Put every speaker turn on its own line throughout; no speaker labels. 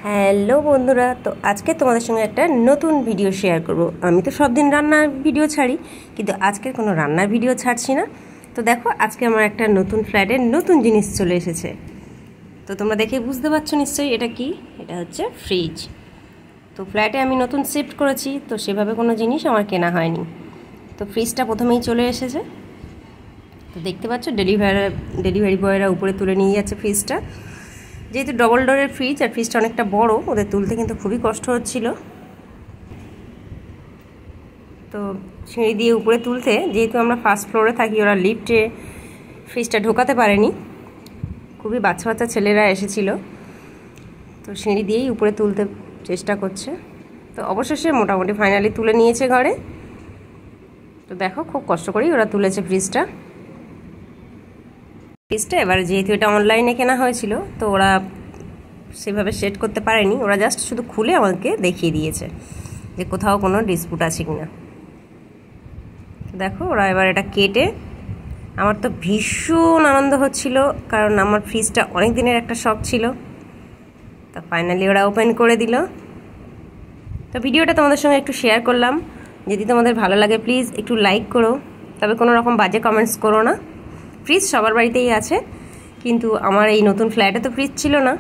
Hello বন্ধুরা, তো আজকে তোমাদের সঙ্গে একটা নতুন ভিডিও শেয়ার করব। আমি তো সব দিন রান্নার ভিডিও ছাড়ি, কিন্তু আজকে কোনো রান্নার ভিডিও ছাড়ছি না। তো দেখো, আজকে আমার একটা নতুন ফ্ল্যাটে নতুন জিনিস চলে এসেছে। তো তোমরা দেখে বুঝতে পারছো নিশ্চয়ই এটা কি। এটা হচ্ছে ফ্রিজ। তো ফ্ল্যাটে আমি নতুন শিফট করেছি, তো সেভাবে কোনো জিনিস আমার কেনা হয়নি। তো ফ্রিজটা প্রথমেই চলে এসেছে। তো দেখতে পাচ্ছ ডেলিভারি বয়রা উপরে তুলে নিয়ে যাচ্ছে ফ্রিজটা। যেহেতু ডবল ডোরের ফ্রিজ আর ফ্রিজটা অনেকটা বড়, ওদের তুলতে কিন্তু খুবই কষ্ট হচ্ছিল। তো সিঁড়ি দিয়ে উপরে তুলতে, যেহেতু আমরা ফার্স্ট ফ্লোরে থাকি, ওরা লিফটে ফ্রিজটা ঢোকাতে পারেনি। খুবই বাচ্চা বাচ্চা ছেলেরা এসেছিল, তো সিঁড়ি দিয়েই উপরে তুলতে চেষ্টা করছে। তো অবশেষে মোটামুটি ফাইনালি তুলে নিয়েছে ঘরে। তো দেখো, খুব কষ্ট করেই ওরা তুলেছে ফ্রিজটা। এবার যেহেতু এটা অনলাইনে কেনা হয়েছিল, তো ওরা সেভাবে সেট করতে পারেনি। ওরা জাস্ট শুধু খুলে আমাকে দেখিয়ে দিয়েছে যে কোথাও কোনো ডিসপুট আছে কিনা। দেখো, ওরা এবার এটা কেটে, আমার তো ভীষণ আনন্দ হচ্ছিল, কারণ আমার ফ্রিজটা অনেক দিনের একটা শখ ছিল। তো ফাইনালি ওরা ওপেন করে দিল। তো ভিডিওটা তোমাদের সঙ্গে একটু শেয়ার করলাম। যদি তোমাদের ভালো লাগে প্লিজ একটু লাইক করো, তবে কোনো রকম বাজে কমেন্টস করো না। ফ্রিজ সবার বাড়িতেই আছে, কিন্তু আমার এই নতুন ফ্ল্যাটে তো ফ্রিজ ছিল না।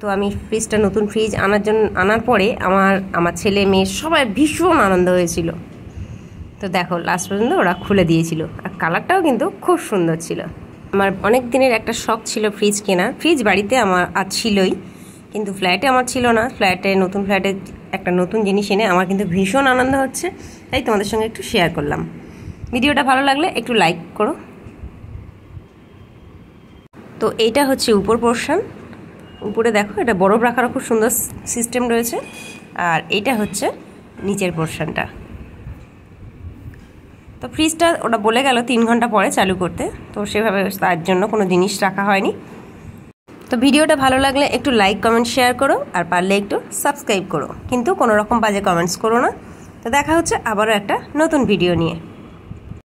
তো আমি ফ্রিজটা, নতুন ফ্রিজ আনার পরে আমার ছেলে মেয়ে সবাই ভীষণ আনন্দ হয়েছিল। তো দেখো, লাস্ট পর্যন্ত ওরা খুলে দিয়েছিল, আর কালারটাও কিন্তু খুব সুন্দর ছিল। আমার অনেক দিনের একটা শখ ছিল ফ্রিজ কেনার। ফ্রিজ বাড়িতে আমার আর ছিলই, কিন্তু ফ্ল্যাটে আমার ছিল না। নতুন ফ্ল্যাটে একটা নতুন জিনিস এনে আমার কিন্তু ভীষণ আনন্দ হচ্ছে, তাই তোমাদের সঙ্গে একটু শেয়ার করলাম। ভিডিওটা ভালো লাগলে একটু লাইক করো। তো এইটা হচ্ছে উপর পোর্শন। উপরে দেখো, এটা বরফ রাখারও খুব সুন্দর সিস্টেম রয়েছে। আর এইটা হচ্ছে নিচের পোর্শনটা। তো ফ্রিজটা ওটা বলে গেল 3 ঘন্টা পরে চালু করতে, তো সেভাবে তার জন্য কোনো জিনিস রাখা হয়নি। তো ভিডিওটা ভালো লাগলে একটু লাইক কমেন্ট শেয়ার করো, আর পারলে একটু সাবস্ক্রাইব করো, কিন্তু কোনো রকম বাজে কমেন্টস করো না। তো দেখা হচ্ছে আবারও একটা নতুন ভিডিও নিয়ে।